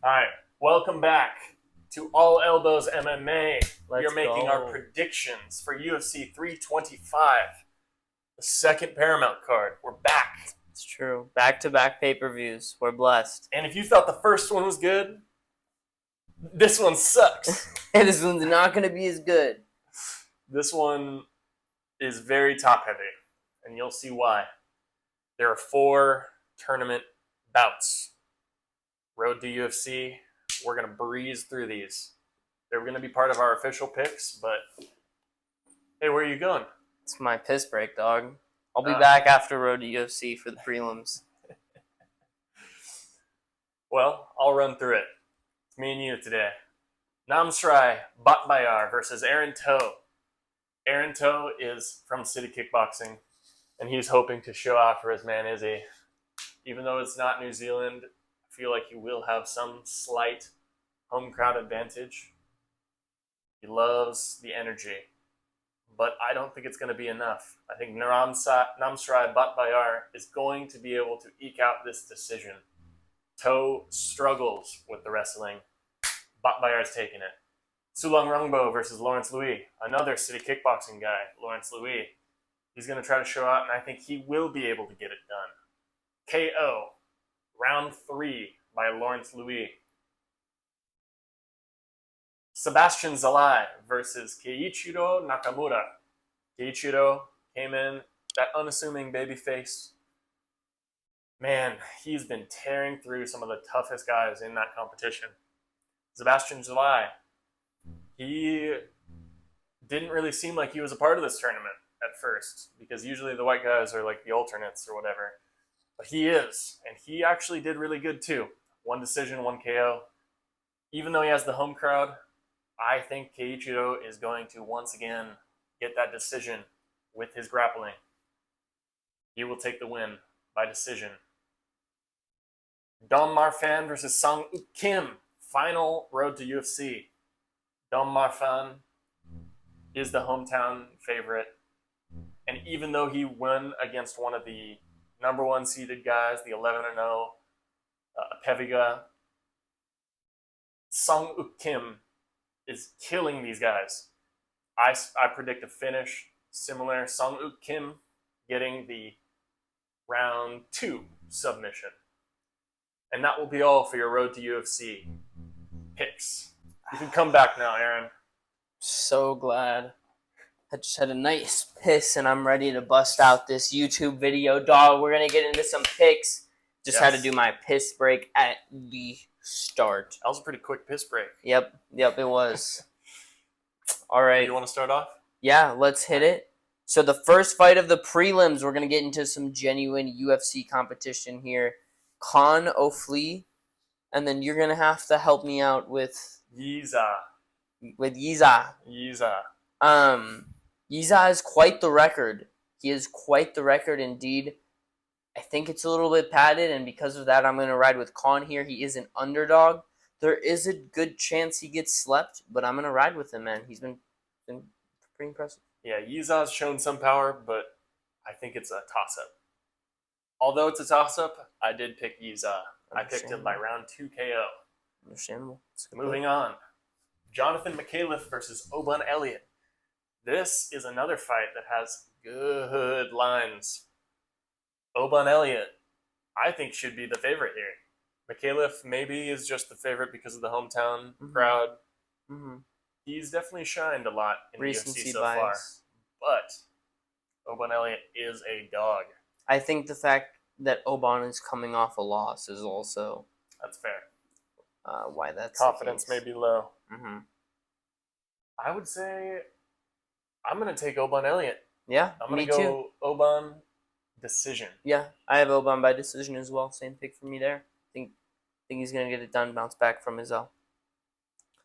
Hi, welcome back to All Elbows MMA. We Let's are making go. our predictions for UFC 325, the second Paramount card. We're back. It's true. Back-to-back pay-per-views. We're blessed. And if you thought the first one was good, this one sucks. And this one's not going to be as good. This one is very top-heavy, and you'll see why. There are 4 tournament bouts. Road to UFC. We're going to breeze through these. They're going to be part of our official picks, but hey, where are you going? It's my piss break, dog. I'll be back after Road to UFC for the prelims. Well, I'll run through it. It's me and you today. Namsrai Batbayar versus Aaron Toe. Aaron Toe is from City Kickboxing, and he's hoping to show out for his man Izzy. Even though it's not New Zealand, I feel like he will have some slight home crowd advantage. He loves the energy, but I don't think it's going to be enough. I think Namsrai Batbayar is going to be able to eke out this decision. Toe struggles with the wrestling. Batbayar's taking it. Sulangrangbo versus Lawrence Lui, another City Kickboxing guy, Lawrence Lui. He's going to try to show out, and I think he will be able to get it done. KO, round 3 by Lawrence Lui. Sebastian Szalay versus Keiichiro Nakamura. Keiichiro came in, that unassuming baby face. Man, he's been tearing through some of the toughest guys in that competition. Sebastian Szalay, he didn't really seem like he was a part of this tournament at first, because usually the white guys are like the alternates or whatever. But he is, and he actually did really good too. 1 decision, 1 KO. Even though he has the home crowd, I think Keiichiro is going to once again get that decision with his grappling. He will take the win by decision. Dom Marfan versus Sang Uk Kim. Final road to UFC. Dom Marfan is the hometown favorite. And even though he won against one of the number 1 seeded guys, the 11-0 Peviga, Sang Uk Kim is killing these guys. I predict a finish similar. Sang Uk Kim getting the round 2 submission. And that will be all for your Road to UFC picks. You can come back now, Aaron. So glad. I just had a nice piss, and I'm ready to bust out this YouTube video. Dog, we're going to get into some picks. Just had to do my piss break at the start. That was a pretty quick piss break. Yep, it was. All right. You want to start off? Yeah, let's hit it. So the first fight of the prelims, we're going to get into some genuine UFC competition here. Kaan, Ofli, and then you're going to have to help me out with Yizha. Yizha has quite the record. He has quite the record indeed. I think it's a little bit padded, and because of that, I'm going to ride with Kaan here. He is an underdog. There is a good chance he gets slept, but I'm going to ride with him, man. He's been pretty impressive. Yeah, Yizha's shown some power, but I think it's a toss-up. Although it's a toss-up, I did pick Yizha. I picked him by round 2 KO. Understandable. Moving on. Johnathan Micallef versus Oban Elliott. This is another fight that has good lines. Oban Elliott, I think, should be the favorite here. Micallef maybe is just the favorite because of the hometown crowd. Mm-hmm. He's definitely shined a lot in Recency UFC so bias. far. But Oban Elliott is a dog. I think the fact that Oban is coming off a loss is also That's fair. why that's Confidence may be low. Mm-hmm. I would say I'm going to take Oban Elliott. Yeah, I'm going me to go too. Oban decision. Yeah, I have Oban by decision as well. Same pick for me there. Think he's going to get it done, bounce back from his L.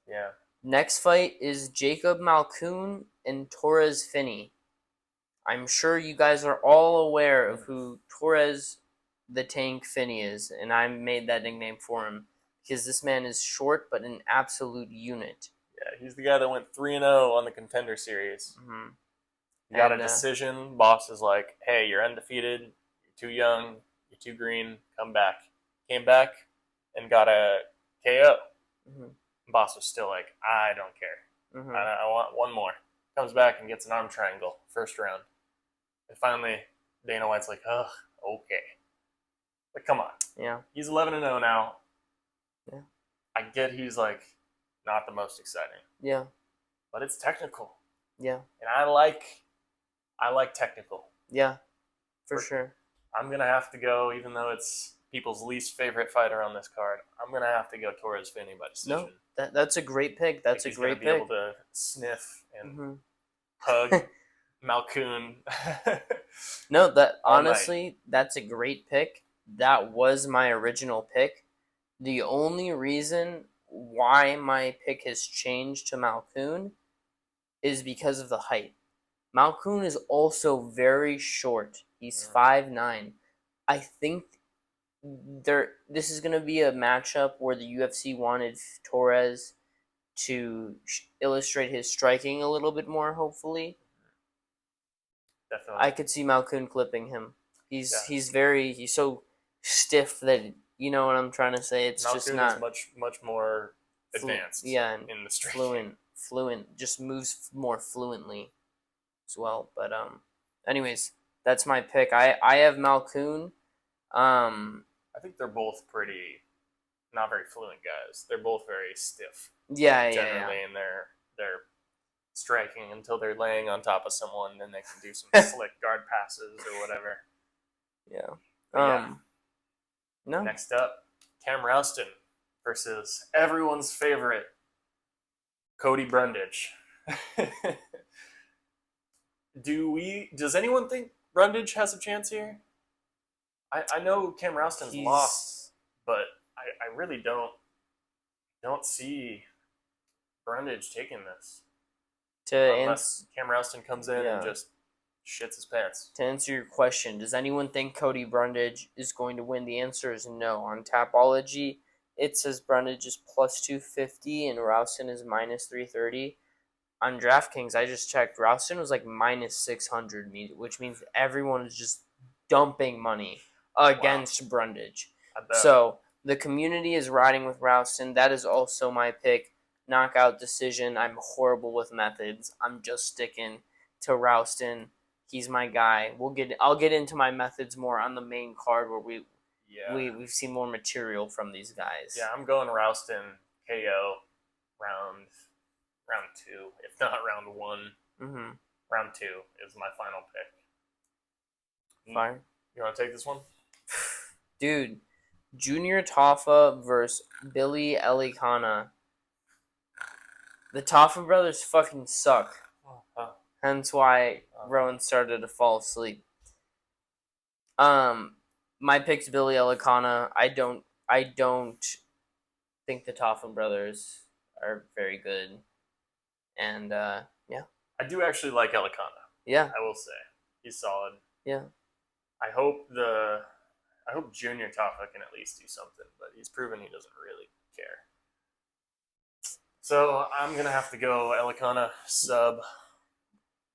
Yeah. Next fight is Jacob Malkoun and Torrez Finney. I'm sure you guys are all aware of who Torrez the Tank Finney is, and I made that nickname for him because this man is short but an absolute unit. Yeah, he's the guy that went 3-0 on the Contender Series. Mm-hmm. You got a decision. Boss is like, hey, you're undefeated. You're too young. You're too green. Come back. Came back and got a KO. Mhm. Boss was still like, I don't care. Mhm. I want one more. Comes back and gets an arm triangle, first round. And finally, Dana White's like, ugh, okay. Like, come on. Yeah. He's 11-0 now. Yeah. I get he's like not the most exciting, Yeah. but it's technical, Yeah. and I like technical. Yeah. For sure. I'm gonna have to go, even though it's people's least favorite fighter on this card. I'm gonna have to go Torrez Finney by decision. No, that's a great pick. That's a great He's pick. gonna be able to sniff and Mm-hmm. hug Malkoun. No, that All honestly, that's a great pick. That was my original pick. The only reason why my pick has changed to Malkoun is because of the height. Malkoun is also very short. He's 5'9". I think this is going to be a matchup where the UFC wanted Torrez to illustrate his striking a little bit more, hopefully. Definitely. I could see Malkoun clipping him. He's so stiff that, you know what I'm trying to say. It's Malkoun just not is much more advanced. and in the striking. fluent, just moves more fluently as well. But anyways, that's my pick. I have Malkoun. I think they're both pretty not very fluent guys. They're both very stiff. Yeah, generally in their striking until they're laying on top of someone, then they can do some slick guard passes or whatever. Yeah. Yeah. No. Next up, Cam Rowston versus everyone's favorite Cody Brundage. Does anyone think Brundage has a chance here? I know Cam Rowston's lost, but I really don't see Brundage taking this. Unless Cam Rowston comes in and just shits his pants. To answer your question, does anyone think Cody Brundage is going to win? The answer is no. On Tapology, it says Brundage is plus 250 and Rowston is minus 330. On DraftKings, I just checked. Rowston was like minus 600, which means everyone is just dumping money against Brundage. So the community is riding with Rowston. That is also my pick. Knockout decision. I'm horrible with methods. I'm just sticking to Rowston. He's my guy. I'll get into my methods more on the main card where we've seen more material from these guys. Yeah, I'm going Rowston KO round 2, if not round 1. Mm-hmm. Round 2 is my final pick. Fine. You want to take this one? Dude, Junior Tafa versus Billy Elekana. The Tafa brothers fucking suck. Hence why Rowan started to fall asleep. My pick's Billy Elekana. I don't think the Tafa brothers are very good. And yeah. I do actually like Elekana. Yeah. I will say. He's solid. Yeah. I hope Junior Tafa can at least do something, but he's proven he doesn't really care. So I'm gonna have to go Elekana sub.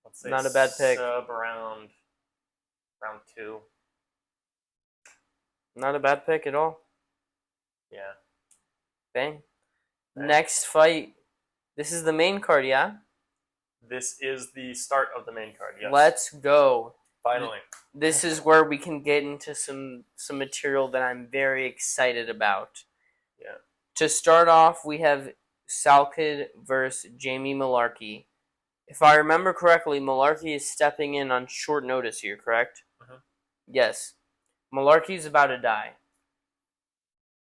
Let's say not a bad pick. Sub round 2. Not a bad pick at all. Yeah. Bang. Next fight. This is the main card, yeah? This is the start of the main card, yes. Let's go. Finally. This is where we can get into some material that I'm very excited about. Yeah. To start off, we have Salkilld versus Jamie Mullarkey. If I remember correctly, Mullarkey is stepping in on short notice here, correct? Mm-hmm. Yes. Mullarkey's about to die.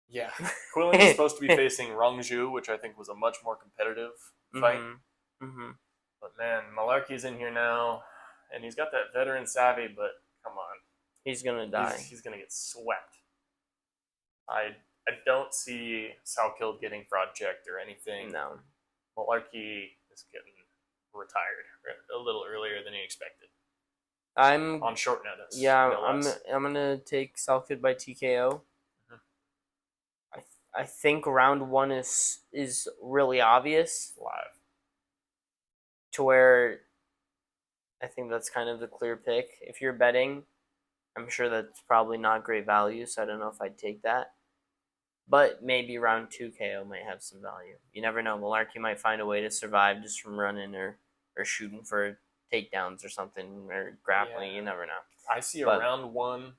Yeah. Quillan is supposed to be facing Rongju, which I think was a much more competitive fight. Mm-hmm. But man, Mullarkey's in here now, and he's got that veteran savvy, but come on. He's going to die. He's going to get swept. I don't see Salkilld getting fraud checked or anything. No. Mullarkey is getting retired a little earlier than he expected. I'm on short notice. Yeah, no I'm gonna take Salkilld by TKO. Mm-hmm. I think round 1 is really obvious. Live. To where I think that's kind of the clear pick. If you're betting, I'm sure that's probably not great value, so I don't know if I'd take that. But maybe round 2 KO might have some value. You never know. Mullarkey might find a way to survive just from running or shooting for takedowns or something or grappling. Yeah. You never know. I see a round 1.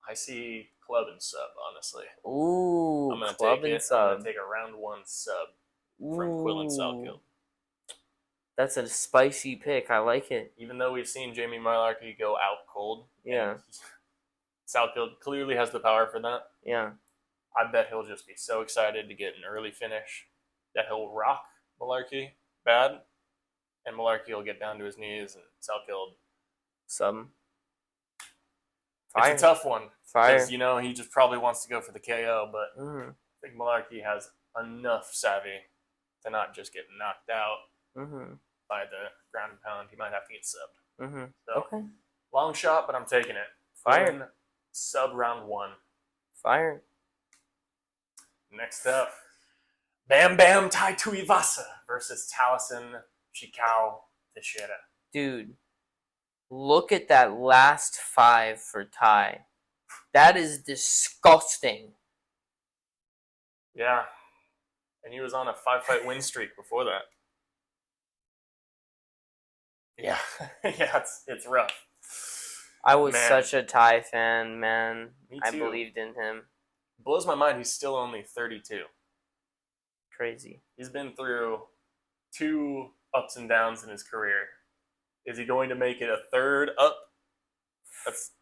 I see club and sub, honestly. Ooh, I'm gonna club take and it. sub. I'm gonna take a round 1 sub from Quillan Salkilld. That's a spicy pick. I like it. Even though we've seen Jamie Mullarkey go out cold, Yeah. Salkilld clearly has the power for that. Yeah. I bet he'll just be so excited to get an early finish that he'll rock Mullarkey bad, and Mullarkey will get down to his knees, and Salkilld. Sub. Fire. It's a tough one. Fire. Because, he just probably wants to go for the KO, but Mm-hmm. I think Mullarkey has enough savvy to not just get knocked out by the ground and pound. He might have to get subbed. Mm-hmm. So, okay. Long shot, but I'm taking it. Fire. Quillan, sub round 1. Fire. Next up, Bam Bam Tai Tuivasa versus Tallison Shikau Teixeira. Dude, look at that last 5 for Tai. That is disgusting. Yeah. And he was on a 5-fight win streak before that. Yeah. Yeah, it's rough. I was such a Tai fan, man. Me too. I believed in him. Blows my mind he's still only 32. Crazy. He's been through 2 ups and downs in his career. Is he going to make it a third up? That's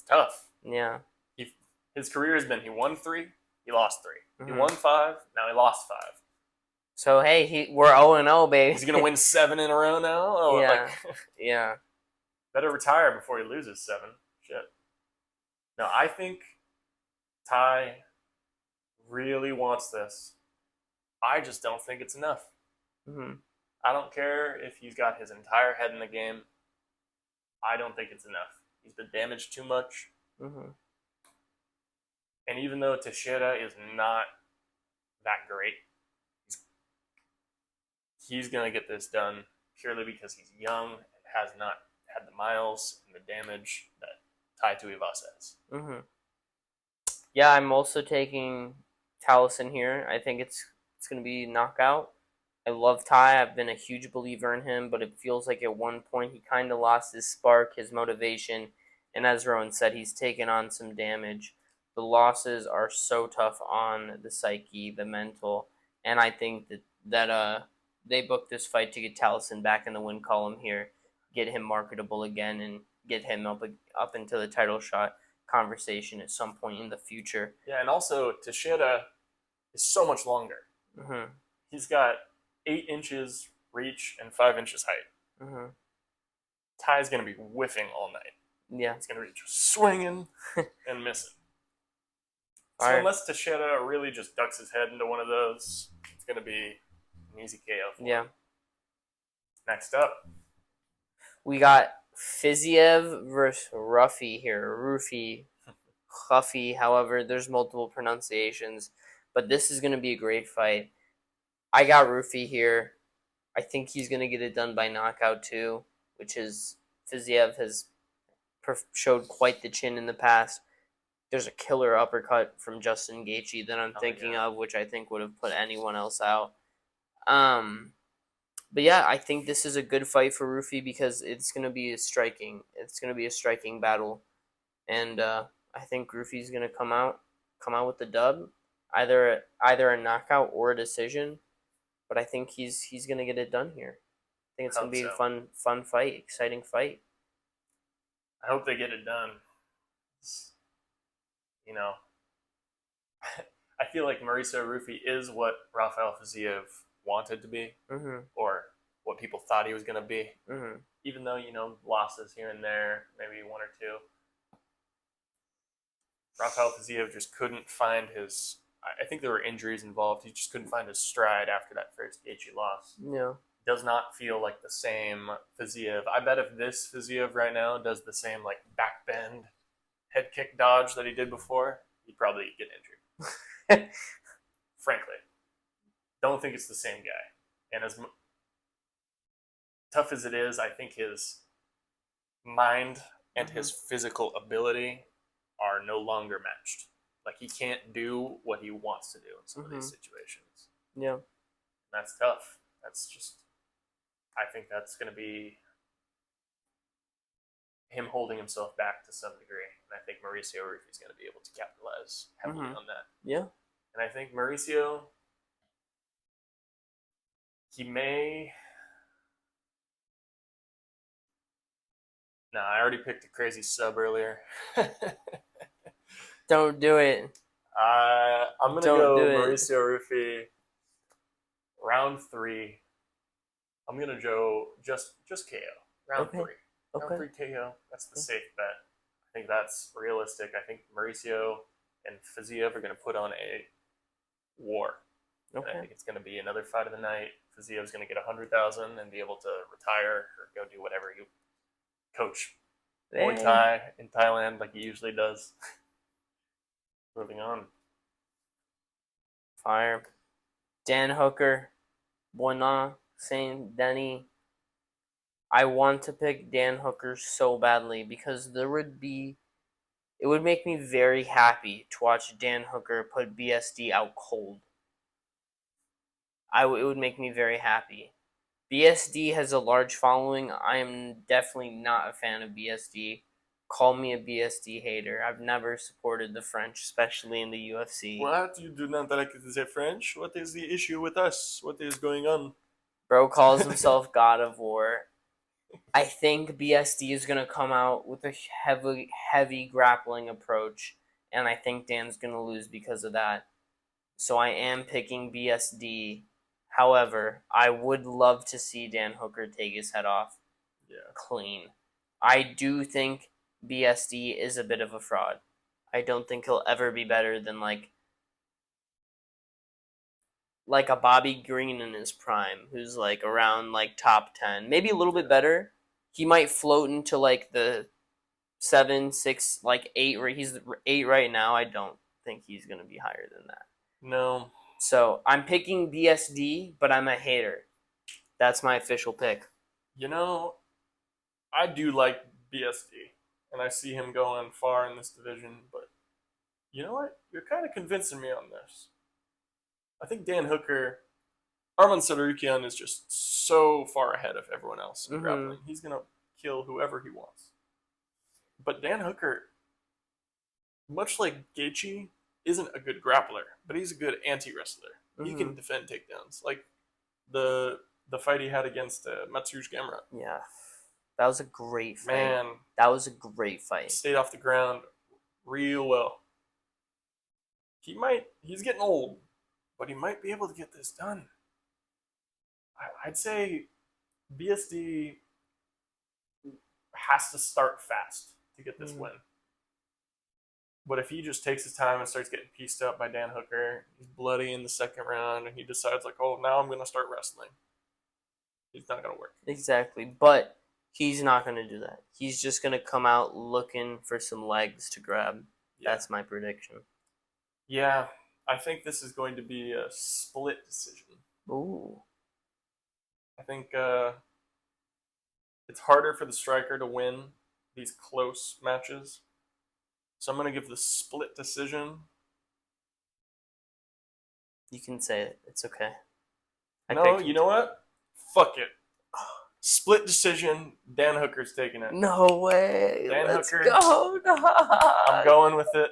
tough. Yeah. His career has been he won 3, he lost 3. Mm-hmm. He won 5, now he lost 5. So hey, we're 0-0, baby. He's gonna win 7 in a row now. Oh, yeah. Yeah. Better retire before he loses 7. Shit. No, I think Tai really wants this. I just don't think it's enough. Mm-hmm. I don't care if he's got his entire head in the game. I don't think it's enough. He's been damaged too much. Mm-hmm. And even though Teixeira is not that great, he's going to get this done purely because he's young and has not had the miles and the damage that Tai Tuivasa has. Mm-hmm. Yeah, I'm also taking Tallison here. I think it's going to be knockout. I love Tai. I've been a huge believer in him, but it feels like at one point he kind of lost his spark, his motivation, and as Rowan said, he's taken on some damage. The losses are so tough on the psyche, the mental, and I think that they booked this fight to get Tallison back in the win column here, get him marketable again, and get him up into the title shot conversation at some point in the future. Yeah, and also Teixeira is so much longer. Mm-hmm. He's got 8 inches reach and 5 inches height. Mm-hmm. Tai's going to be whiffing all night. Yeah. He's going to be just swinging and missing. So unless Teixeira really just ducks his head into one of those, it's going to be an easy KO for him. Next up, we got Fiziev versus Ruffy here. Huffy, however, there's multiple pronunciations. But this is going to be a great fight. I got Rufi here. I think he's going to get it done by knockout too, which is Fiziev has showed quite the chin in the past. There's a killer uppercut from Justin Gaethje that I'm thinking of, which I think would have put anyone else out. But yeah, I think this is a good fight for Rufi because it's going to be a striking battle, and I think Rufi's going to come out with the dub, either a knockout or a decision. But I think he's going to get it done here. I think it's going to be a fun fight, exciting fight. I hope they get it done. I feel like Mauricio Rufi is what Rafael Fiziev wanted to be, or what people thought he was going to be. Even though, losses here and there, maybe 1 or 2. Rafael Fiziev just couldn't find his... I think there were injuries involved. He just couldn't find his stride after that first Gaethje loss. Yeah. Does not feel like the same Fiziev. I bet if this Fiziev right now does the same back bend head kick dodge that he did before, he'd probably get injured. Frankly. Don't think it's the same guy. And as tough as it is, I think his mind and his physical ability are no longer matched. Like, he can't do what he wants to do in some of these situations. Yeah. That's tough. That's just, I think that's going to be him holding himself back to some degree. And I think Mauricio Rufi's going to be able to capitalize heavily on that. Yeah. And I think Mauricio, he may... Nah, I already picked a crazy sub earlier. Don't do it. I'm going to go Mauricio Rufi, round 3. I'm going to go just KO, round 3. Round 3 KO, that's the safe bet. I think that's realistic. I think Mauricio and Fiziev are going to put on a war. And I think it's going to be another fight of the night. Fiziev's going to get 100,000 and be able to retire or go do whatever you coach Muay Thai in Thailand like he usually does. Moving on. Fire. Dan Hooker, Buona, Saint-Denis. I want to pick Dan Hooker so badly because it would make me very happy to watch Dan Hooker put BSD out cold. It would make me very happy. BSD has a large following. I am definitely not a fan of BSD. Call me a BSD hater. I've never supported the French, especially in the UFC. What? You do not like the French? What is the issue with us? What is going on? Bro calls himself God of War. I think BSD is going to come out with a heavy grappling approach, and I think Dan's going to lose because of that. So I am picking BSD. However, I would love to see Dan Hooker take his head off clean. I do think BSD is a bit of a fraud. I don't think he'll ever be better than like a Bobby Green in his prime, who's like around like top 10, maybe a little bit better. He might float into like the 7, 6, like 8. He's 8 right now. I don't think he's gonna be higher than that. No. So I'm picking BSD, but I'm a hater. That's my official pick. You know, I do like BSD, and I see him going far in this division, but you know what? You're kind of convincing me on this. I think Dan Hooker, Arman Sarukian is just so far ahead of everyone else in grappling. He's going to kill whoever he wants. But Dan Hooker, much like Gaethje, isn't a good grappler, but he's a good anti-wrestler. He can defend takedowns. Like the fight he had against Matsuj Gamrot. Yeah. That was a great fight. Man. That was a great fight. Stayed off the ground real well. He's getting old, but he might be able to get this done. I'd say BSD has to start fast to get this win. But if he just takes his time and starts getting pieced up by Dan Hooker, he's bloody in the second round, and he decides, like, oh, now I'm going to start wrestling. It's not going to work. Exactly. But he's not going to do that. He's just going to come out looking for some legs to grab. Yeah. That's my prediction. Yeah. I think this is going to be a split decision. Ooh. I think it's harder for the striker to win these close matches. So I'm going to give the split decision. You can say it. It's okay. No, you know what? Fuck it. Split decision. Dan Hooker's taking it. No way. Let's Hooker. Go. I'm going with it.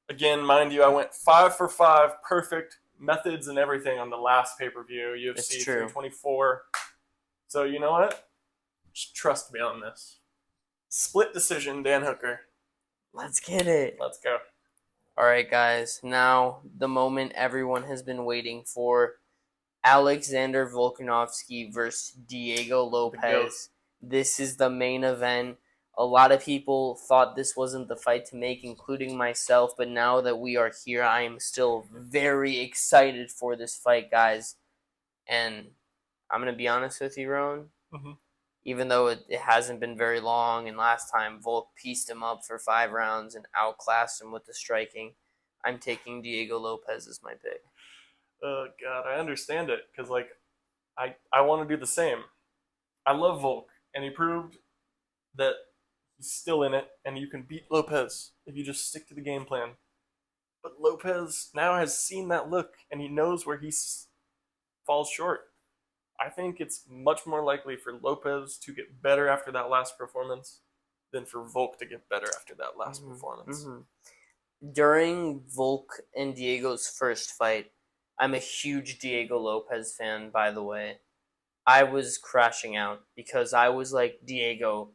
Again, mind you, I went 5 for 5. Perfect methods and everything on the last pay-per-view. UFC 324. So you know what? Just trust me on this. Split decision, Dan Hooker. Let's get it. Let's go. All right, guys. Now, the moment everyone has been waiting for. Alexander Volkanovski versus Diego Lopes. This is the main event. A lot of people thought this wasn't the fight to make, including myself. But now that we are here, I am still very excited for this fight, guys. And I'm going to be honest with you, Rowan. Even though it hasn't been very long, and last time Volk pieced him up for 5 rounds and outclassed him with the striking, I'm taking Diego Lopes as my pick. Oh, God, I understand it, because, like, I want to do the same. I love Volk, and he proved that he's still in it, and you can beat Lopes if you just stick to the game plan. But Lopes now has seen that look, and he knows where falls short. I think it's much more likely for Lopes to get better after that last performance than for Volk to get better after that last performance. During Volk and Diego's first fight, I'm a huge Diego Lopes fan, by the way. I was crashing out because I was like, Diego,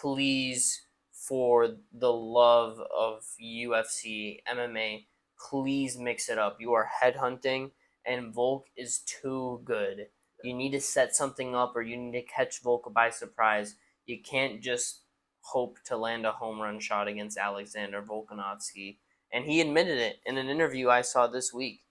please, for the love of UFC, MMA, please mix it up. You are headhunting, and Volk is too good. You need to set something up, or you need to catch Volk by surprise. You can't just hope to land a home run shot against Alexander Volkanovski. And he admitted it in an interview I saw this week.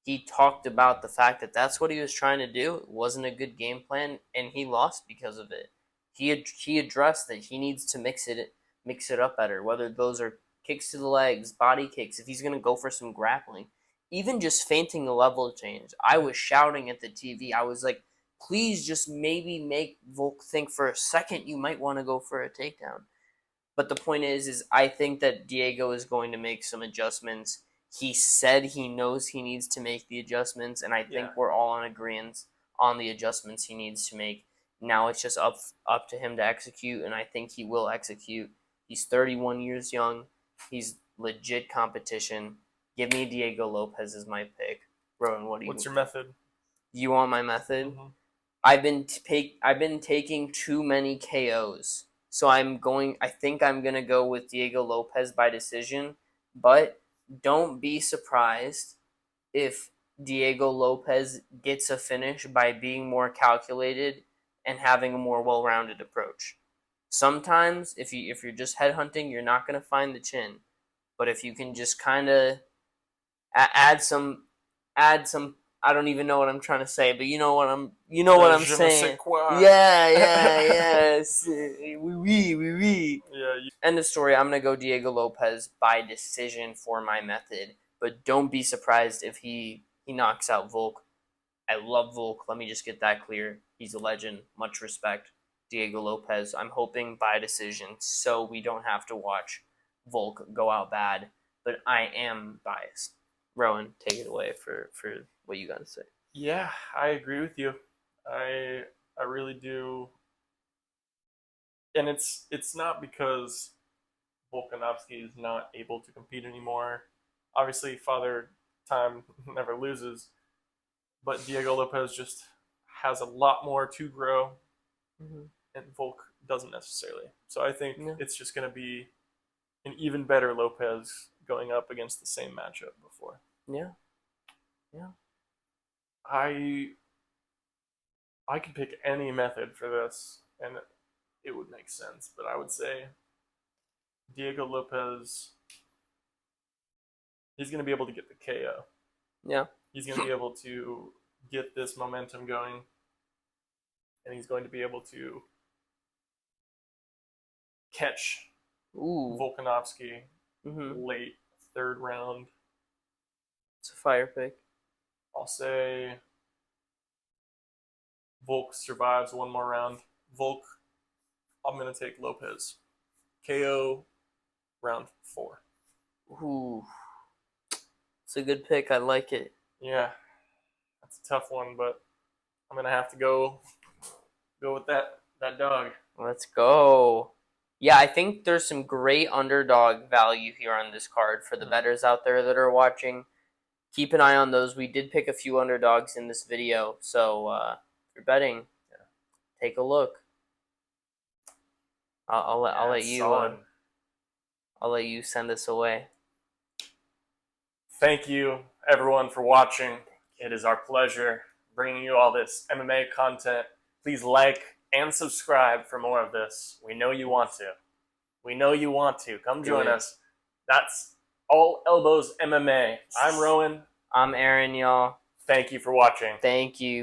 He talked about the fact that that's what he was trying to do. It wasn't a good game plan, and he lost because of it. He addressed that he needs to mix it up better, whether those are kicks to the legs, body kicks, if he's going to go for some grappling. Even just feinting a level change. I was shouting at the TV. I was like, please just maybe make Volk think for a second you might want to go for a takedown. But the point is I think that Diego is going to make some adjustments. He said he knows he needs to make the adjustments, and I think we're all in agreement on the adjustments he needs to make. Now it's just up to him to execute, and I think he will execute. He's 31 years young. He's legit competition. Give me Diego Lopes as my pick. Rowan, what's your method? You want my method? Mm-hmm. I've been taking too many KOs. So I think I'm going to go with Diego Lopes by decision, but don't be surprised if Diego Lopes gets a finish by being more calculated and having a more well-rounded approach. Sometimes, if you're just headhunting, you're not going to find the chin. But if you can just kind of add some, I don't even know what I'm trying to say, but you know what I'm saying. Yes. Oui. Yeah. End of story. I'm going to go Diego Lopes by decision for my method, but don't be surprised if he knocks out Volk. I love Volk. Let me just get that clear. He's a legend. Much respect. Diego Lopes. I'm hoping by decision, so we don't have to watch Volk go out bad, but I am biased. Rowan, take it away for what you got to say. Yeah, I agree with you. I really do. And it's not because Volkanovski is not able to compete anymore. Obviously, Father Time never loses, but Diego Lopes just has a lot more to grow, and Volk doesn't necessarily. So I think it's just going to be an even better Lopes going up against the same matchup before. Yeah. I could pick any method for this, and it would make sense. But I would say Diego Lopes, he's going to be able to get the KO. Yeah. He's going to be able to get this momentum going, and he's going to be able to catch Volkanovski late third round. It's a fire pick. I'll say Volk survives one more round. Volk, I'm going to take Lopes. KO round 4. Ooh. It's a good pick. I like it. Yeah. That's a tough one, but I'm going to have to go with that dog. Let's go. Yeah, I think there's some great underdog value here on this card for the bettors out there that are watching. Keep an eye on those. We did pick a few underdogs in this video, so if you're betting, take a look. I'll let you send us away. Thank you, everyone, for watching. It is our pleasure bringing you all this MMA content. Please like and subscribe for more of this. We know you want to. Come join us. That's All Elbows MMA. I'm Rowan. I'm Aaron, y'all. Thank you for watching. Thank you.